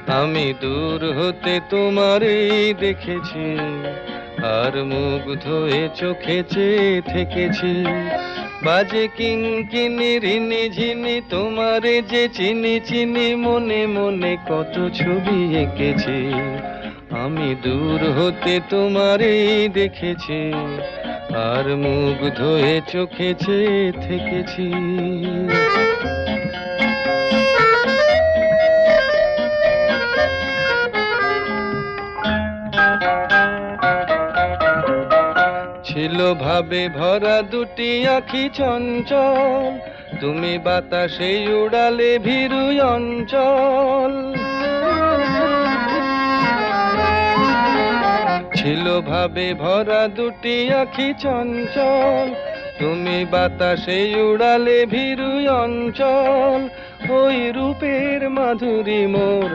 আমি দূর হতে তোমারই দেখেছি, আর মুগ্ধ হয়ে চোখে চেয়ে থেকেছি। বাজে কিঙ্কিনি রিনি ঝিনি তোমারে যে চিনি চিনি, মনে মনে কত ছবি এঁকেছি। আমি দূর হতে তোমারই দেখেছি, আর মুগ্ধ হয়ে চোখে চেয়ে থেকেছি। ছিল ভাবে ভরা দুটি আঁখি চঞ্চল, তুমি বাতাসে উড়ালে ভীরু অঞ্চল। ছিল ভাবে ভরা দুটি আঁখি চঞ্চল, তুমি বাতাসে উড়ালে ভীরু অঞ্চল। ওই রূপের মাধুরী মোর